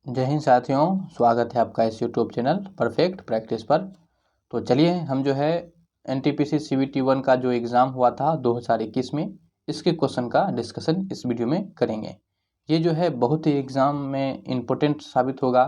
जय हिंद साथियों, स्वागत है आपका इस यूट्यूब चैनल परफेक्ट प्रैक्टिस पर। तो चलिए हम जो है NTPC CBT 1 का जो एग्ज़ाम हुआ था 2021 में, इसके क्वेश्चन का डिस्कशन इस वीडियो में करेंगे। ये जो है बहुत ही एग्ज़ाम में इम्पोर्टेंट साबित होगा,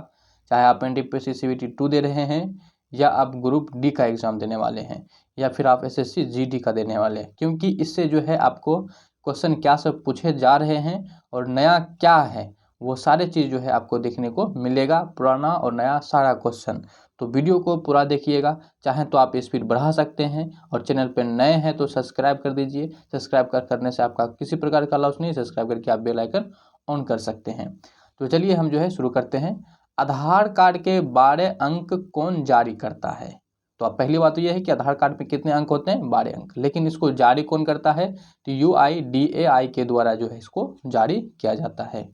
चाहे आप NTPC CBT 2 दे रहे हैं या आप ग्रुप डी का एग्ज़ाम देने वाले हैं या फिर आप SSC GD का देने वाले हैं, क्योंकि इससे जो है आपको क्वेश्चन क्या सब पूछे जा रहे हैं और नया क्या है वो सारे चीज़ जो है आपको देखने को मिलेगा, पुराना और नया सारा क्वेश्चन। तो वीडियो को पूरा देखिएगा, चाहे तो आप स्पीड बढ़ा सकते हैं और चैनल पर नए हैं तो सब्सक्राइब कर दीजिए। सब्सक्राइब करने से आपका किसी प्रकार का लॉस नहीं, सब्सक्राइब करके आप बेल आइकन ऑन कर सकते हैं। तो चलिए हम जो है शुरू करते हैं। आधार कार्ड के 12 अंक कौन जारी करता है? तो अब पहली बात तो यह है कि आधार कार्ड पे कितने अंक होते हैं? 12 अंक। लेकिन इसको जारी कौन करता है? तो UIDAI के द्वारा जो है इसको जारी किया जाता है।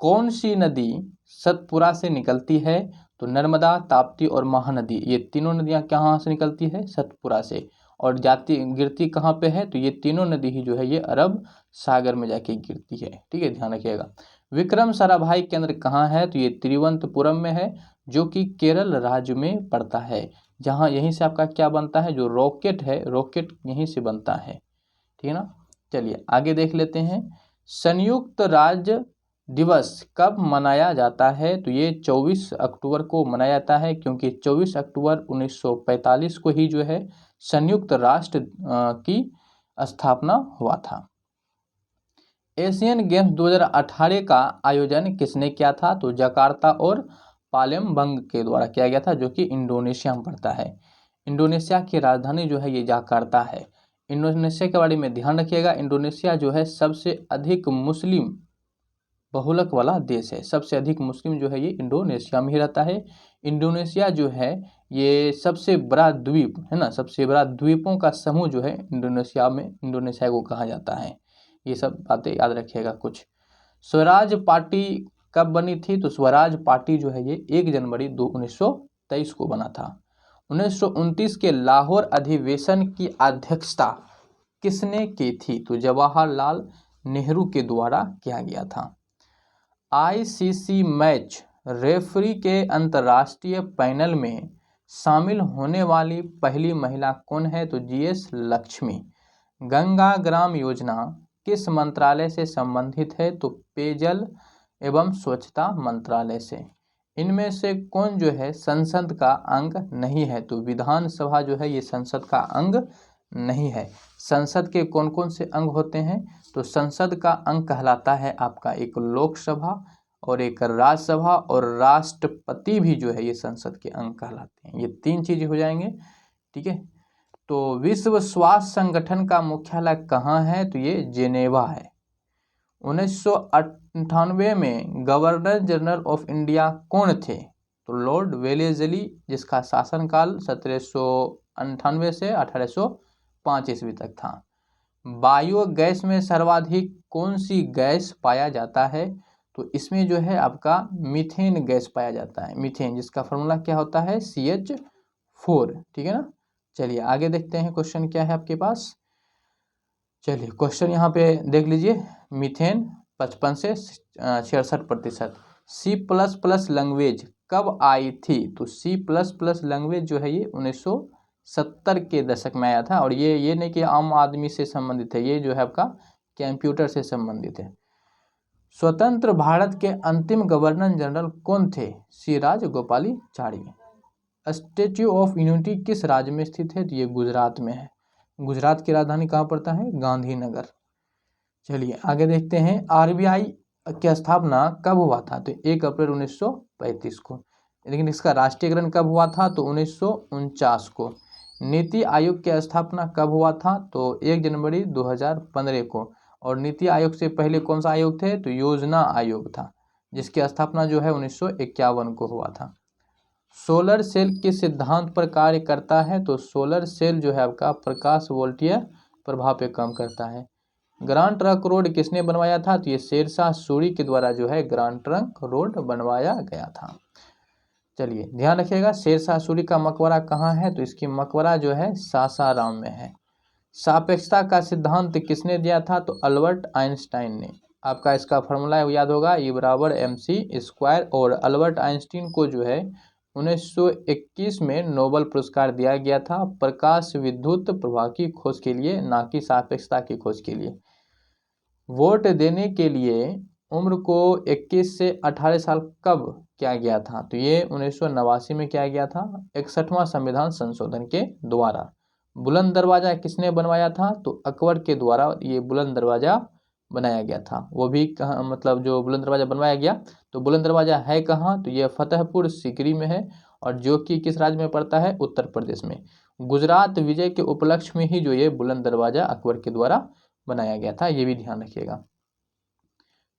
कौन सी नदी सतपुरा से निकलती है? तो नर्मदा, ताप्ती और महानदी, ये तीनों नदियां कहाँ से निकलती है? सतपुरा से। और जाती गिरती कहाँ पे है? तो ये तीनों नदी ही जो है ये अरब सागर में जाके गिरती है। ठीक है, ध्यान रखिएगा। विक्रम साराभाई केंद्र कहाँ है? तो ये तिरुवनंतपुरम में है, जो कि केरल राज्य में पड़ता है। जहाँ यहीं से आपका क्या बनता है? जो रॉकेट है, रॉकेट यहीं से बनता है। ठीक है ना। चलिए आगे देख लेते हैं। संयुक्त राज्य दिवस कब मनाया जाता है? तो ये 24 अक्टूबर को मनाया जाता है, क्योंकि 24 अक्टूबर 1945 को ही जो है संयुक्त राष्ट्र की स्थापना हुआ था। एशियन गेम्स 2018 का आयोजन किसने किया था? तो जकार्ता और पालेमबंग के द्वारा किया गया था, जो कि इंडोनेशिया में पड़ता है। इंडोनेशिया की राजधानी जो है ये जकार्ता है। इंडोनेशिया के बारे में ध्यान रखिएगा। इंडोनेशिया जो है सबसे अधिक मुस्लिम बहुलक वाला देश है। सबसे अधिक मुस्लिम जो है ये इंडोनेशिया में ही रहता है। इंडोनेशिया जो है ये सबसे बड़ा द्वीप है ना, सबसे बड़ा द्वीपों का समूह जो है इंडोनेशिया में, इंडोनेशिया को कहा जाता है। ये सब बातें याद रखिएगा कुछ। स्वराज पार्टी कब बनी थी? तो स्वराज पार्टी जो है ये 1 जनवरी 1923 को बना था। 1929 के लाहौर अधिवेशन की अध्यक्षता किसने की थी? तो जवाहरलाल नेहरू के द्वारा किया गया था। ICC मैच रेफरी के अंतर्राष्ट्रीय पैनल में शामिल होने वाली पहली महिला कौन है? तो GS लक्ष्मी। गंगा ग्राम योजना किस मंत्रालय से संबंधित है? तो पेयजल एवं स्वच्छता मंत्रालय से। इनमें से कौन जो है संसद का अंग नहीं है? तो विधानसभा जो है ये संसद का अंग नहीं है। संसद के कौन कौन से अंग होते हैं? तो संसद का अंग कहलाता है आपका एक लोकसभा और एक राज्यसभा, और राष्ट्रपति भी जो है ये संसद के अंग कहलाते हैं। ये 3 चीजें हो जाएंगे। ठीक है। तो विश्व स्वास्थ्य संगठन का मुख्यालय कहाँ है? तो ये जेनेवा है। 1998 में गवर्नर जनरल ऑफ इंडिया कौन थे? तो लॉर्ड वेलेस्ली, जिसका शासनकाल 1798 से 1805 ईस्वी तक था। बायोगैस में सर्वाधिक कौन सी गैस पाया जाता है? तो इसमें जो है आपका मीथेन गैस पाया जाता है। मीथेन, जिसका फॉर्मूला क्या होता है? CH4। ठीक है ना। चलिए आगे देखते हैं क्वेश्चन क्या है आपके पास। चलिए क्वेश्चन यहाँ पे देख लीजिए। मीथेन 55 से 66%। C++ लैंग्वेज कब आई थी? तो C++ लैंग्वेज जो है ये 1970 के दशक में आया था। और ये नहीं कि आम आदमी से संबंधित है, ये जो है आपका कंप्यूटर से संबंधित है। स्वतंत्र भारत के अंतिम गवर्नर जनरल कौन थे? C Rajagopalachari. Statue of unity किस राज्य में स्थित है? तो ये गुजरात में है। गुजरात की राजधानी कहाँ पड़ता है? गांधीनगर। चलिए आगे देखते हैं। RBI की स्थापना कब हुआ था? तो 1 अप्रैल 1935 को। लेकिन इसका राष्ट्रीयकरण कब हुआ था? तो 1949 को। नीति आयोग की स्थापना कब हुआ था? तो 1 जनवरी 2015 को। और नीति आयोग से पहले कौन सा आयोग थे? तो योजना आयोग था, जिसकी स्थापना जो है 1951 को हुआ था। सोलर सेल किस सिद्धांत पर कार्य करता है? तो सोलर सेल जो है आपका प्रकाश वोल्टीय प्रभाव पे काम करता है। ग्रांड ट्रंक रोड किसने बनवाया था? तो ये शेरशाह सूरी के द्वारा जो है ग्रांड ट्रंक रोड बनवाया गया था। चलिए ध्यान रखिएगा, शेरशाह सूरी का मकबरा कहाँ है? तो इसकी मकबरा जो है सासाराम में है। सापेक्षता का सिद्धांत किसने दिया था? तो अल्बर्ट आइंस्टाइन ने। आपका इसका फार्मूला याद होगा, E बराबर mc²। और अल्बर्ट आइंस्टीन को जो है 1921 में नोबेल पुरस्कार दिया गया था प्रकाश विद्युत प्रवाह की खोज के लिए, ना कि सापेक्षता की खोज के लिए। वोट देने के लिए उम्र को 21 से 18 साल कब किया गया था? तो ये 1989 में किया गया था 61वां संविधान संशोधन के द्वारा। बुलंद दरवाजा किसने बनवाया था? तो अकबर के द्वारा ये बुलंद दरवाजा बनाया गया था। वो भी कहाँ, मतलब जो बुलंद दरवाजा बनवाया गया, तो बुलंद दरवाजा है कहाँ? तो ये फतेहपुर सीकरी में है, और जो कि किस राज्य में पड़ता है? उत्तर प्रदेश में। गुजरात विजय के उपलक्ष्य में ही जो ये बुलंद दरवाजा अकबर के द्वारा बनाया गया था, ये भी ध्यान रखिएगा।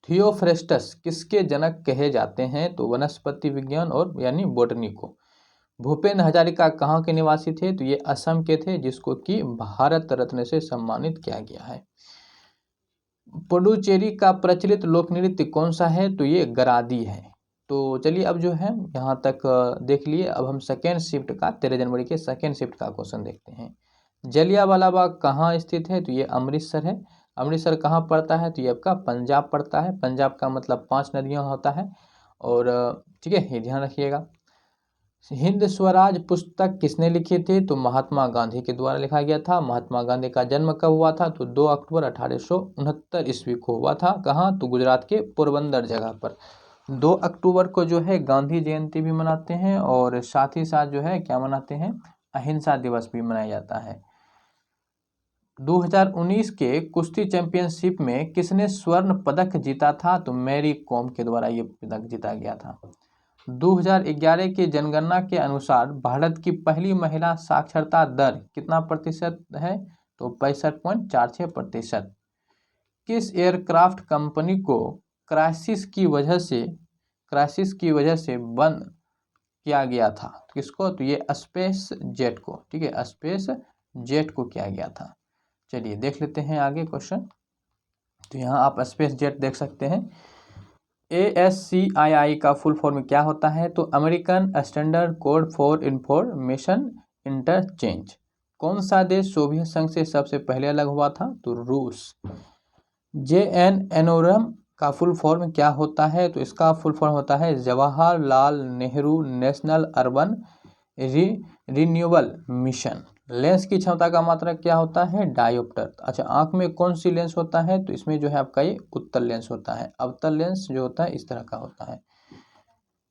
थियोफ्रेस्टस किसके जनक कहे जाते हैं? तो वनस्पति विज्ञान और यानी बॉटनी को। भूपेन हजारिका कहाँ के निवासी थे? तो ये असम के थे, जिसको कि भारत रत्न से सम्मानित किया गया है। पुडुचेरी का प्रचलित लोक नृत्य कौन सा है? तो ये गरादी है। तो चलिए अब जो है यहाँ तक देख लिए। अब हम सेकेंड शिफ्ट का 13 जनवरी के सेकेंड शिफ्ट का क्वेश्चन देखते हैं। जलियांवाला बाग कहाँ स्थित है? तो ये अमृतसर है। अमृतसर कहाँ पड़ता है? तो ये आपका पंजाब पड़ता है। पंजाब का मतलब 5 नदियाँ होता है। और ठीक है, ये ध्यान रखिएगा। हिंद स्वराज पुस्तक किसने लिखी थी? तो महात्मा गांधी के द्वारा लिखा गया था। महात्मा गांधी का जन्म कब हुआ था? तो 2 अक्टूबर 1869 ईस्वी को हुआ था। कहाँ? तो गुजरात के पोरबंदर जगह पर। 2 अक्टूबर को जो है गांधी जयंती भी मनाते हैं, और साथ ही साथ जो है क्या मनाते हैं? अहिंसा दिवस भी मनाया जाता है। 2019 के कुश्ती चैंपियनशिप में किसने स्वर्ण पदक जीता था? तो मैरी कॉम के द्वारा ये पदक जीता गया था। 2011 की जनगणना के अनुसार भारत की पहली महिला साक्षरता दर कितना प्रतिशत है? तो 65.46%। किस एयरक्राफ्ट कंपनी को क्राइसिस की वजह से बंद किया गया था? किसको? तो ये स्पेस जेट को। ठीक है, स्पेस जेट को किया गया था। चलिए देख लेते हैं आगे क्वेश्चन। तो यहाँ आप स्पेस जेट देख सकते हैं। ASCII का फुल फॉर्म क्या होता है? तो American standard code for information interchange. कौन सा देश सोवियत संघ से सबसे पहले अलग हुआ था? तो रूस। JNNORM का फुल फॉर्म क्या होता है? तो इसका फुल फॉर्म होता है Jawaharlal Nehru national urban renewal mission. Lens की क्षमता का मात्रक क्या होता है? डायोप्टर। अच्छा, आंख में कौन सी लेंस होता है? तो इसमें जो है आपका ये उत्तल लेंस होता है। अवतल लेंस जो होता है इस तरह का होता है।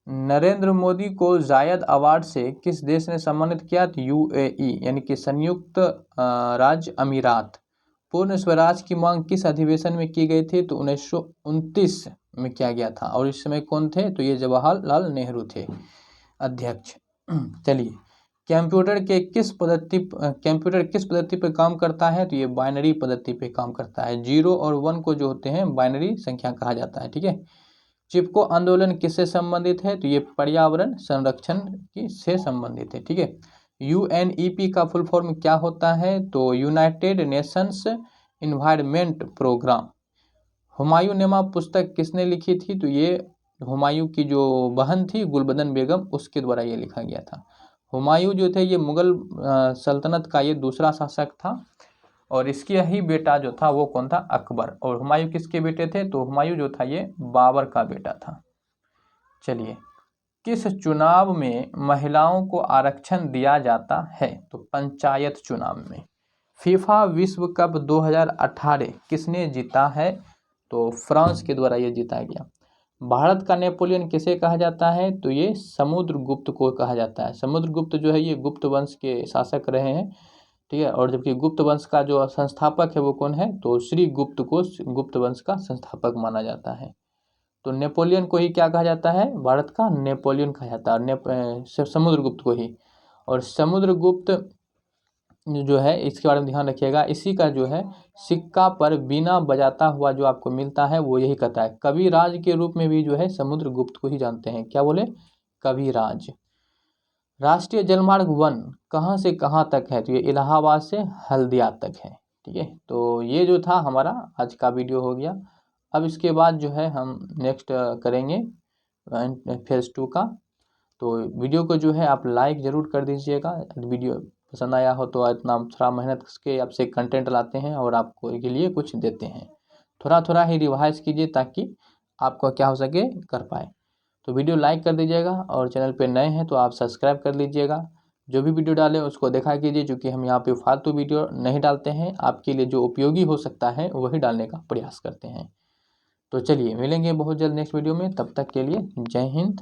नरेंद्र मोदी को जायद अवार्ड से किस देश ने सम्मानित किया? तो UAE यानी कि संयुक्त राज्य अमीरात। पूर्ण स्वराज की मांग किस अधिवेशन में की गई थी? तो 1929 में किया गया था। और इस समय कौन थे? तो ये जवाहरलाल नेहरू थे अध्यक्ष। चलिए, कंप्यूटर किस पद्धति पर काम करता है? तो ये बाइनरी पद्धति पे काम करता है। 0 और 1 को जो होते हैं बाइनरी संख्या कहा जाता है। ठीक है। चिपको आंदोलन किससे संबंधित है? तो ये पर्यावरण संरक्षण से संबंधित है। ठीक है। UNEP का फुल फॉर्म क्या होता है? तो United Nations Environment Programme. Humayun Nama पुस्तक किसने लिखी थी? तो ये हुमायूं की जो बहन थी गुलबदन बेगम, उसके द्वारा ये लिखा गया था। हुमायूं जो थे ये मुगल सल्तनत का ये दूसरा शासक था, और इसके ही बेटा जो था वो कौन था? अकबर। और हुमायूं किसके बेटे थे? तो हुमायूं जो था ये बाबर का बेटा था। चलिए, किस चुनाव में महिलाओं को आरक्षण दिया जाता है? तो पंचायत चुनाव में। फीफा विश्व कप 2018 किसने जीता है? तो फ्रांस के द्वारा ये जीता गया। भारत का नेपोलियन किसे कहा जाता है? तो ये समुद्रगुप्त को कहा जाता है। समुद्रगुप्त जो है ये गुप्त वंश के शासक रहे हैं। ठीक है। और जबकि गुप्त वंश का जो संस्थापक है वो कौन है? तो श्री गुप्त को गुप्त वंश का संस्थापक माना जाता है। तो नेपोलियन को ही क्या कहा जाता है? भारत का नेपोलियन कहा जाता है, समुद्रगुप्त को ही। और समुद्रगुप्त जो है इसके बारे में ध्यान रखिएगा। इसी का जो है सिक्का पर बीना बजाता हुआ जो आपको मिलता है वो यही कहता है। कविराज के रूप में भी जो है समुद्रगुप्त को ही जानते हैं। क्या बोले? कविराज। राष्ट्रीय जलमार्ग 1 कहाँ से कहाँ तक है? तो ये इलाहाबाद से हल्दिया तक है। ठीक है। तो ये जो था हमारा आज का वीडियो हो गया। अब इसके बाद जो है हम नेक्स्ट करेंगे फेज़ 2 का। तो वीडियो को जो है आप लाइक ज़रूर कर दीजिएगा। वीडियो पसंद आया हो तो इतना थोड़ा मेहनत करके आपसे कंटेंट लाते हैं और आपको के लिए कुछ देते हैं। थोड़ा थोड़ा ही रिवाइज कीजिए ताकि आपको क्या हो सके कर पाए। तो वीडियो लाइक कर दीजिएगा और चैनल पे नए हैं तो आप सब्सक्राइब कर लीजिएगा। जो भी वीडियो डालें उसको देखा कीजिए, क्योंकि हम यहाँ पे फालतू वीडियो नहीं डालते हैं, आपके लिए जो उपयोगी हो सकता है वही डालने का प्रयास करते हैं। तो चलिए मिलेंगे बहुत जल्द नेक्स्ट वीडियो में, तब तक के लिए जय हिंद।